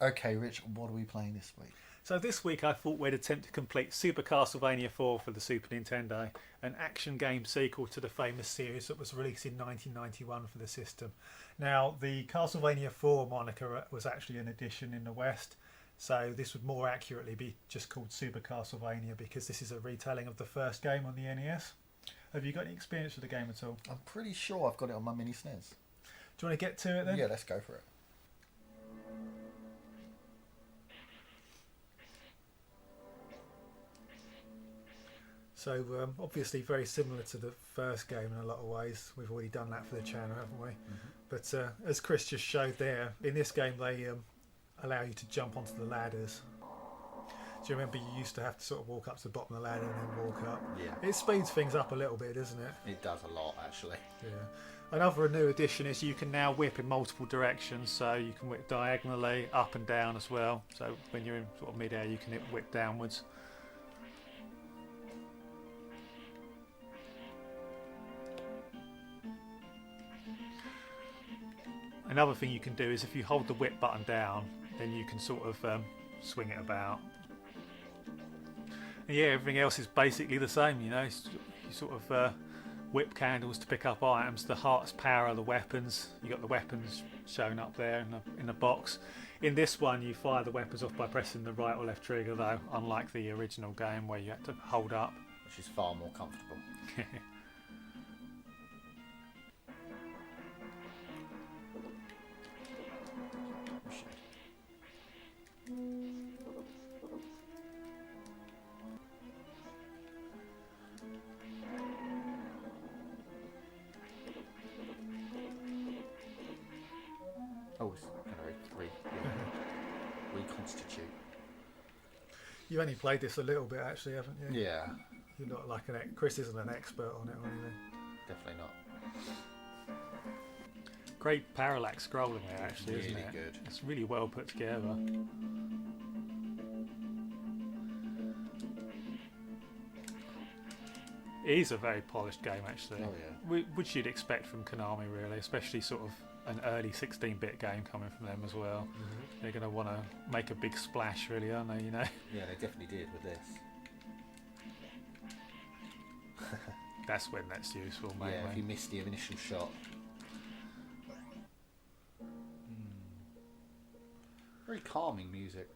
Okay, Rich, what are we playing this week? So this week I thought we'd attempt to complete Super Castlevania 4 for the Super Nintendo, an action game sequel to the famous series that was released in 1991 for the system. Now, the Castlevania 4 moniker was actually an addition in the West, so this would more accurately be just called Super Castlevania because this is a retelling of the first game on the NES. Have you got any experience with the game at all? I'm pretty sure I've got it on my mini SNES. Do you want to get to it then? Yeah, let's go for it. So obviously very similar to the first game in a lot of ways. We've already done that for the channel, haven't we? But as Chris just showed there, in this game they allow you to jump onto the ladders. Do you remember you used to have to sort of walk up to the bottom of the ladder and then walk up? Yeah. It speeds things up a little bit, doesn't it? It does a lot, actually. Yeah. Another new addition is you can now whip in multiple directions, so you can whip diagonally, up and down as well. So when you're in sort of mid-air, you can whip downwards. Another thing you can do is if you hold the whip button down, then you can sort of swing it about. And yeah, everything else is basically the same, you know. You sort of whip candles to pick up items. The heart's power are the weapons. You got the weapons shown up there in the box. In this one, you fire the weapons off by pressing the right or left trigger, though, unlike the original game where you had to hold up. Which is far more comfortable. Oh, it's going to reconstitute. You've only played this a little bit, actually, haven't you? Yeah. You're not like Chris isn't an expert on it or anything. Definitely not. Great parallax scrolling there, actually, Really isn't it? good. It's really well put together. It is a very polished game, actually. Oh yeah. Which you'd expect from Konami, really, especially sort of an early 16-bit game coming from them as well. They're going to want to make a big splash, really, aren't they? You know. Yeah, they definitely did with this. That's when that's useful, mate. Yeah, if you missed the initial shot. Very calming music,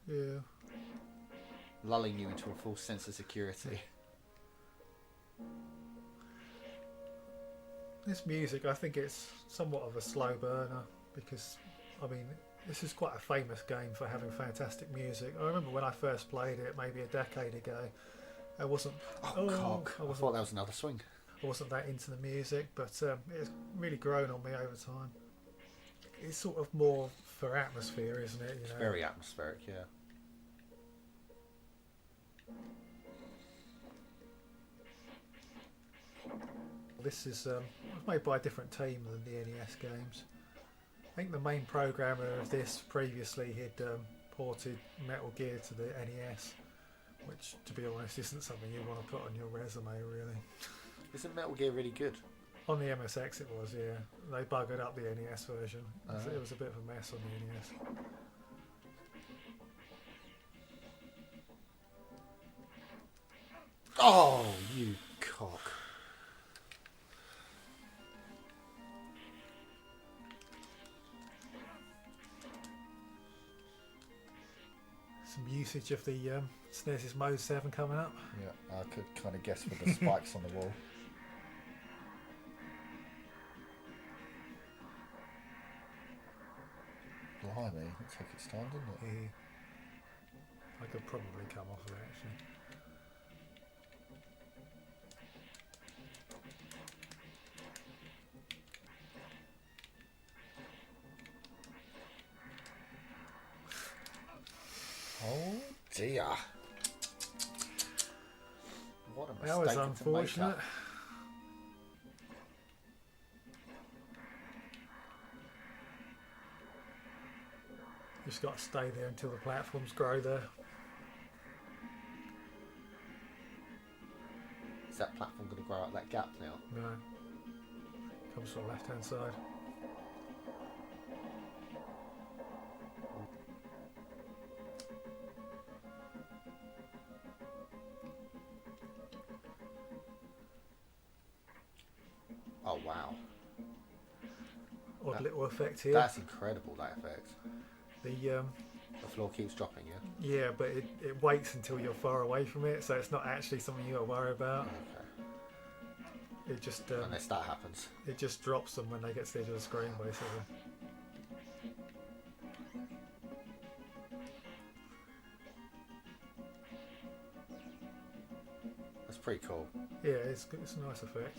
Yeah. lulling you into a false sense of security. This music, I think it's somewhat of a slow burner because, I mean, this is quite a famous game for having fantastic music. I remember when I first played it, maybe a decade ago, I wasn't. Oh, cock! I thought that was another swing. I wasn't that into the music, but it's really grown on me over time. It's sort of more for atmosphere, isn't it? You know? It's very atmospheric, yeah. This is made by a different team than the NES games. I think the main programmer of this previously had ported Metal Gear to the NES, which, to be honest, isn't something you want to put on your resume, really. Isn't Metal Gear really good? On the MSX it was, yeah. They buggered up the NES version. It was a bit of a mess on the NES. Oh, you cock. Some usage of the SNES's Mode 7 coming up. Yeah, I could kind of guess with the spikes on the wall. Blimey, it took its time, didn't it? I could probably come off of it, actually. Oh dear. What a mistake That was to unfortunate. make up. Just got to stay there until the platforms grow there. Is that platform going to grow out that gap now? No. Comes from the left hand side. odd little effect here. That's incredible, that effect. The floor keeps dropping, yeah? yeah, but it waits until you're far away from it, so it's not actually something you got to worry about. Okay. It just Unless that happens. it just drops them when they get to the edge of the screen, basically. That's pretty cool. Yeah, it's good. It's a nice effect.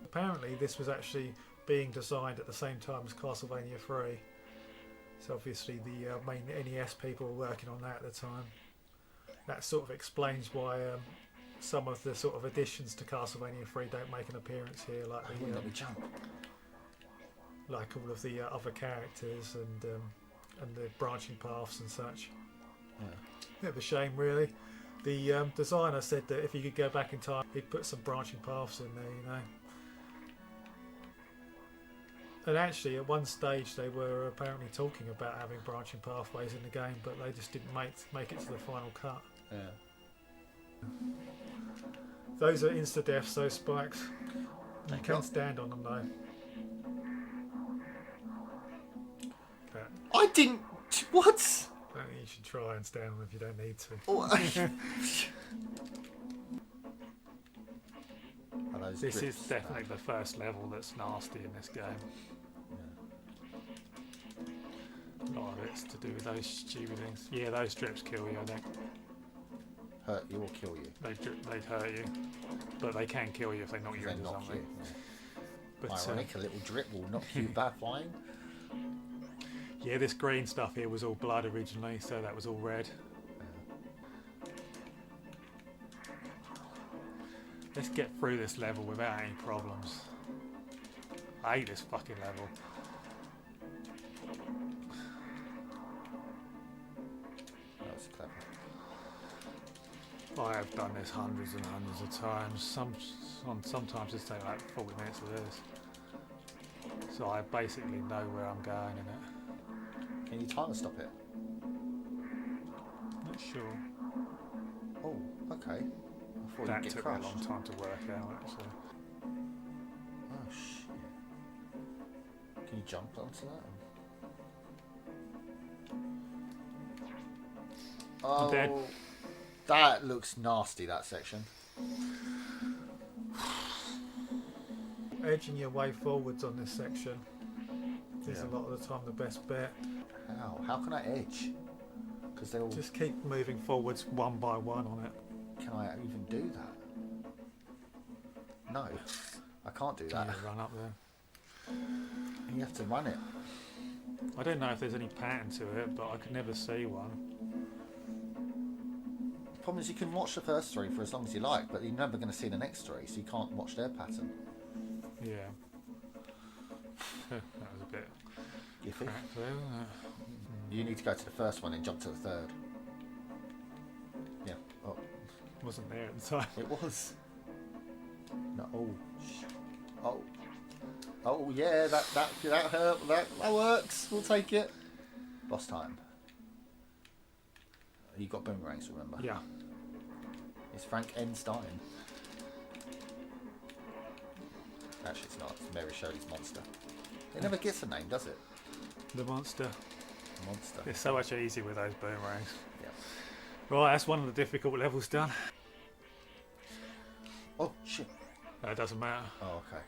Apparently, this was actually being designed at the same time as Castlevania 3. So obviously, the main NES people were working on that at the time. That sort of explains why some of the sort of additions to Castlevania 3 don't make an appearance here, like Let me jump. like all of the other characters and the branching paths and such. Yeah. Bit of a shame, really. The designer said that if he could go back in time, he'd put some branching paths in there, you know. And actually, at one stage, they were apparently talking about having branching pathways in the game, but they just didn't make it to the final cut. Yeah. Those are insta-deaths, those spikes. You Okay. can stand on them, though. But I didn't... What? I don't think you should try and stand on them if you don't need to. Oh, Are those This is drips? definitely the first level that's nasty in this game. A lot of it's to do with those stupid things. Yeah, those drips kill you, I think. Hurt you or kill you? They'd hurt you. But they can kill you if they knock you They into knock something. you. But, Ironic, a little drip will knock you back flying. yeah, this green stuff here was all blood originally, so that was all red. Let's get through this level without any problems. I hate this fucking level. That was clever. I have done this hundreds and hundreds of times. Sometimes it's taken like 40 minutes of this. So I basically know where I'm going in it. Can you timer stop it? Not sure. Oh, okay. I thought That you'd get took crushed. me a long time to work out, actually. Oh shit. Can you jump onto that? Oh, dead. That looks nasty, that section. Edging your way forwards on this section is Yeah. a lot of the time the best bet. How? How can I edge? Because they all... Just keep moving forwards one by one on it. Can I even do that? No. I can't do that. Yeah, run up there. You have to run it. I don't know if there's any pattern to it, but I could never see one. The problem is you can watch the first three for as long as you like, but you're never going to see the next three, so you can't watch their pattern. Yeah. That was a bit Iffy. cracked there, wasn't it? You need to go to the first one and jump to the third. Yeah. Oh, Wasn't there at the time. it was. No. Oh. Oh. Oh yeah. That hurt. That works. We'll take it. Boss time. You got boomerangs, remember? Yeah. It's Frank Enstein. Actually, it's not. It's Mary Shelley's monster. It never gets a name, does it? The monster. Monster. It's so much easier with those boomerangs. Yeah. Right, that's one of the difficult levels done. Oh shit. It doesn't matter. Oh, okay.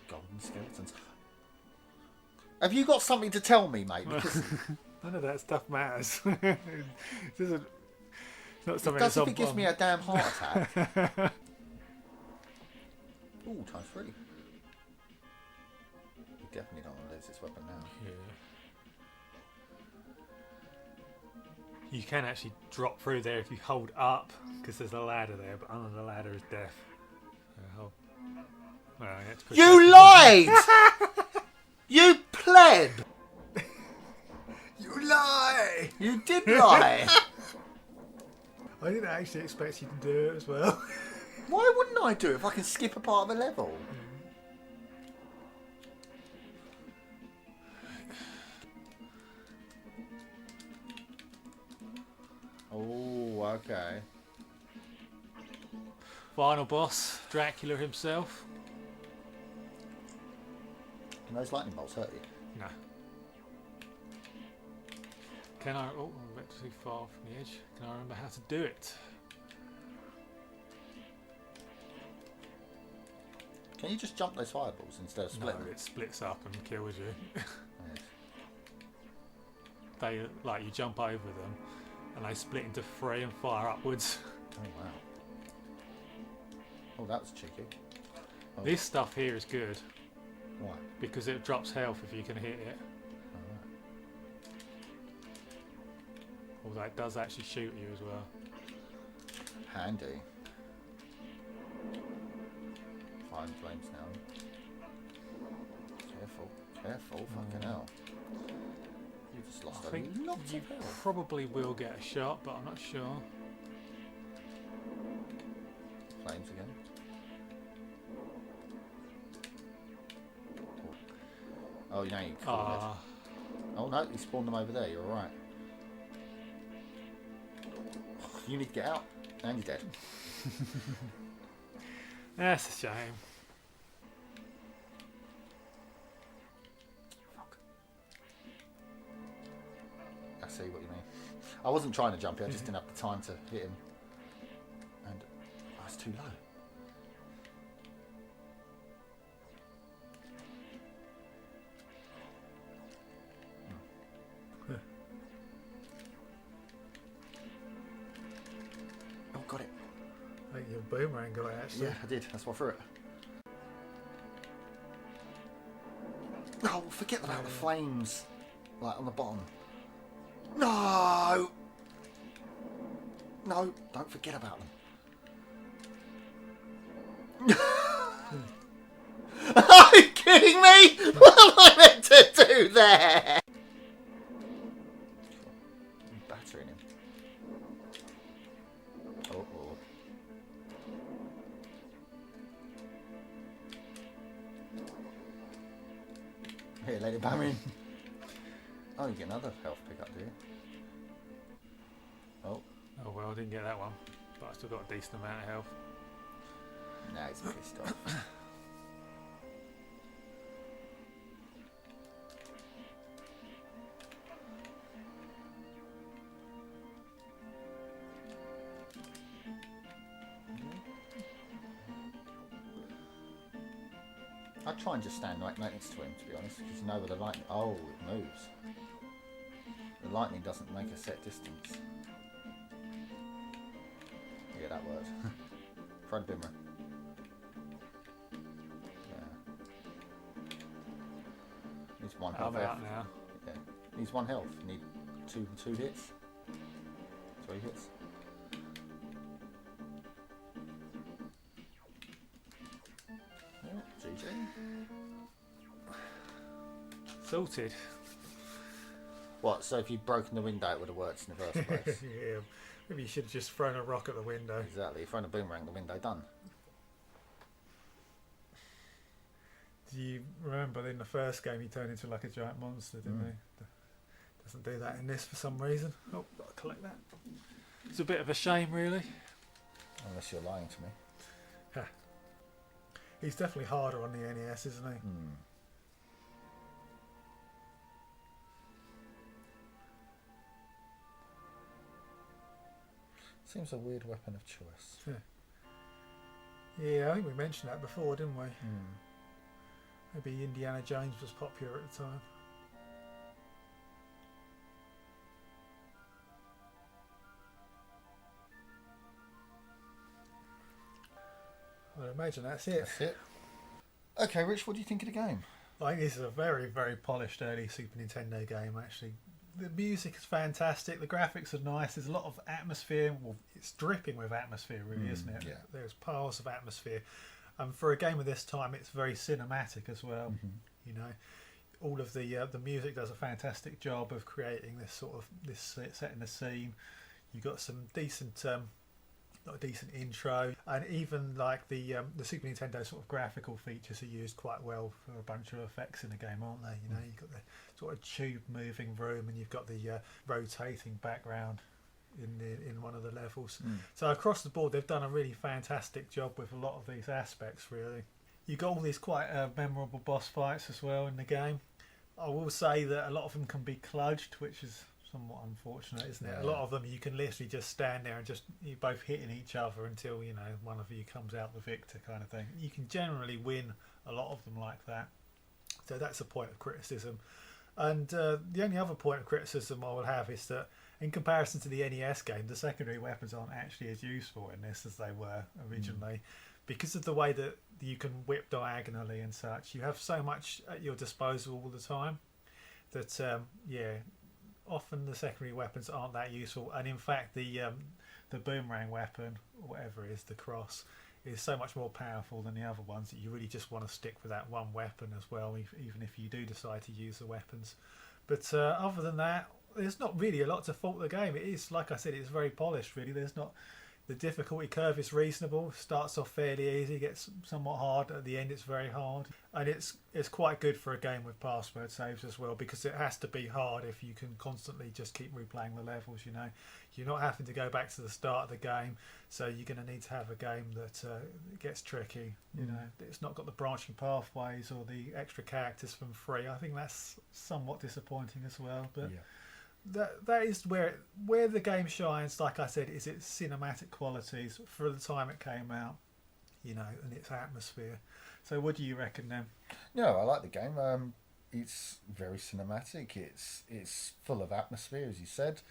Golden skeletons. Have you got something to tell me, mate? Because None of that stuff matters. It doesn't. It's not it something does that's if on. it gives me a damn heart attack. Ooh, times 3. You definitely don't want to lose this weapon now. Yeah. You can actually drop through there if you hold up, because there's a ladder there, but under the ladder is death. Well, you had to push You lied! You pleb! You lie! You did lie! I didn't actually expect you to do it as well. Why wouldn't I do it if I can skip a part of a level? Oh, okay. Final boss, Dracula himself. Can those lightning bolts hurt you? No. Can I... Oh, I went too far from the edge. Can I remember how to do it? Can you just jump those fireballs instead of splitting No, them? it splits up and kills you. Yes. They, like, you jump over them and they split into 3 and fire upwards. Oh wow. Oh, that was cheeky. Oh. This stuff here is good Why? because it drops health if you can hit it. Alright. Although it does actually shoot you as well. Handy. Fire flames now. Careful, careful, fucking hell. You just lost I a think lot you of health. probably will get a shot, but I'm not sure. Flames again. Oh, you know you call Ah, it. Oh no, you spawned them over there, you're alright. You need to get out, and you're dead. that's a shame. Fuck. I see what you mean. I wasn't trying to jump here, I just didn't have the time to hit him. And I was too low. Oh, got it. I think your boomerang got it actually. Yeah, I did. That's why I threw it. No, forget about the flames. Like on the bottom. No! No, don't forget about them. Are you kidding me? What am I meant to do there? I'm battering him. Oh. Here, let it bam in. Oh, you get another health pickup, do you? Oh, Oh well, I didn't get that one, but I still got a decent amount of health. now he's pissed off. I'd try and just stand right next to him, to be honest, because you know where the lightning... Oh, it moves. The lightning doesn't make a set distance. Yeah, that worked. Front boomerang. Yeah. Needs one health. I'm out now. Yeah. Needs one health. You need two hits. 3 hits. Yeah, GG. Sorted. What, so if you'd broken the window it would have worked in the first place? Yeah, maybe you should have just thrown a rock at the window. Exactly, thrown a boomerang, the window done. Do you remember in the first game he turned into like a giant monster, didn't he? Doesn't do that in this for some reason. Oh, got to collect that. It's a bit of a shame, really. Unless you're lying to me. He's definitely harder on the NES, isn't he? Seems a weird weapon of choice. Yeah, I think we mentioned that before, didn't we? Maybe Indiana Jones was popular at the time. I'd imagine that's it. That's it. Okay, Rich, what do you think of the game? I think this is a very, very polished early Super Nintendo game, actually. The music is fantastic, the graphics are nice, there's a lot of atmosphere. Well, it's dripping with atmosphere, really, isn't it? Yeah. There's piles of atmosphere. And for a game of this time, it's very cinematic as well. You know, all of the music does a fantastic job of creating this sort of setting the scene. You've got some decent a decent intro, and even like the Super Nintendo sort of graphical features are used quite well for a bunch of effects in the game, aren't they? You know, you've got the sort of tube moving room, and you've got the rotating background in one of the levels. So across the board, they've done a really fantastic job with a lot of these aspects, really. You got all these quite memorable boss fights as well in the game. I will say that a lot of them can be kludged, which is somewhat unfortunate, isn't it? Yeah. A lot of them you can literally just stand there and just you're both hitting each other until one of you comes out the victor, kind of thing. You can generally win a lot of them like that, so that's a point of criticism. And the only other point of criticism I will have is that in comparison to the NES game, the secondary weapons aren't actually as useful in this as they were originally. Because of the way that you can whip diagonally and such. You have so much at your disposal all the time that often the secondary weapons aren't that useful. And in fact, the boomerang weapon, or whatever it is, the cross, is so much more powerful than the other ones that you really just want to stick with that one weapon as well, even if you do decide to use the weapons. But other than that, there's not really a lot to fault the game. It is, like I said, it's very polished, really. There's not... The difficulty curve is reasonable. Starts off fairly easy, gets somewhat hard. At the end, it's very hard, and it's quite good for a game with password saves as well, because it has to be hard if you can constantly just keep replaying the levels. You're not having to go back to the start of the game, so you're going to need to have a game that gets tricky. It's not got the branching pathways or the extra characters from free. I think that's somewhat disappointing as well, but. Yeah. That is where the game shines, like I said, is its cinematic qualities for the time it came out, and its atmosphere. So what do you reckon then? No, I like the game. It's very cinematic. It's full of atmosphere, as you said.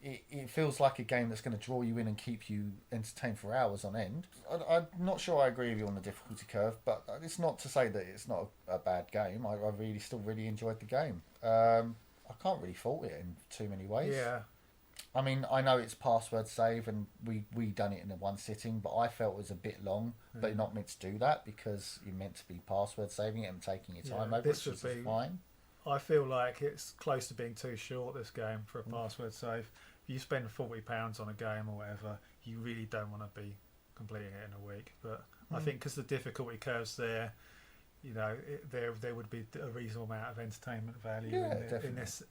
It feels like a game that's going to draw you in and keep you entertained for hours on end. I'm not sure I agree with you on the difficulty curve, but it's not to say that it's not a bad game. I still really enjoyed the game. I can't really fault it in too many ways. Yeah. I mean, I know it's password save and we done it in one sitting, but I felt it was a bit long, but you're not meant to do that because you're meant to be password saving it and taking your time over, which is fine. I feel like it's close to being too short, this game, for a password save. If you spend £40 on a game or whatever, you really don't want to be completing it in a week. But I think because the difficulty curve's there, there would be a reasonable amount of entertainment value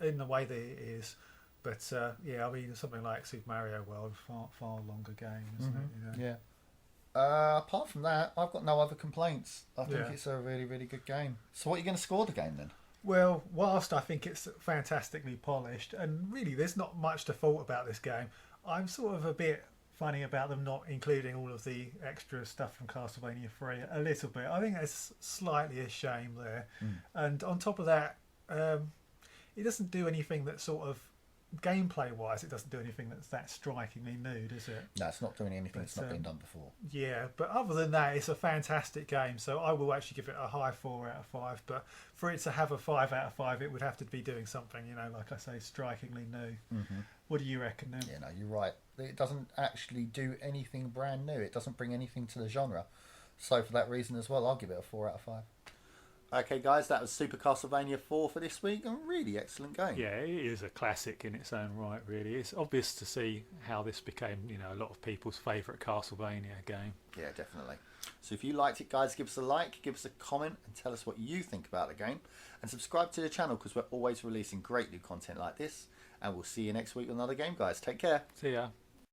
in the way that it is. But I mean, something like Super Mario World, far longer game, isn't it? Yeah. Apart from that, I've got no other complaints. I think it's a really, really good game. So, what are you going to score the game then? Well, whilst I think it's fantastically polished, and really there's not much to fault about this game, I'm sort of a bit funny about them not including all of the extra stuff from Castlevania 3 a little bit. I think that's slightly a shame there. And on top of that, it doesn't do anything that sort of gameplay wise, it doesn't do anything that's that strikingly new, does it? No, it's not doing anything that's not been done before. Yeah, but other than that, it's a fantastic game, so I will actually give it a high 4 out of 5. But for it to have a 5 out of 5, it would have to be doing something, like I say, strikingly new. What do you reckon then? Yeah, no, you're right. It doesn't actually do anything brand new. It doesn't bring anything to the genre. So for that reason as well, I'll give it a 4 out of 5. Okay, guys, that was Super Castlevania 4 for this week. A really excellent game. Yeah, it is a classic in its own right, really. It's obvious to see how this became, a lot of people's favourite Castlevania game. Yeah, definitely. So if you liked it, guys, give us a like, give us a comment, and tell us what you think about the game. And subscribe to the channel because we're always releasing great new content like this. And we'll see you next week with another game, guys. Take care. See ya.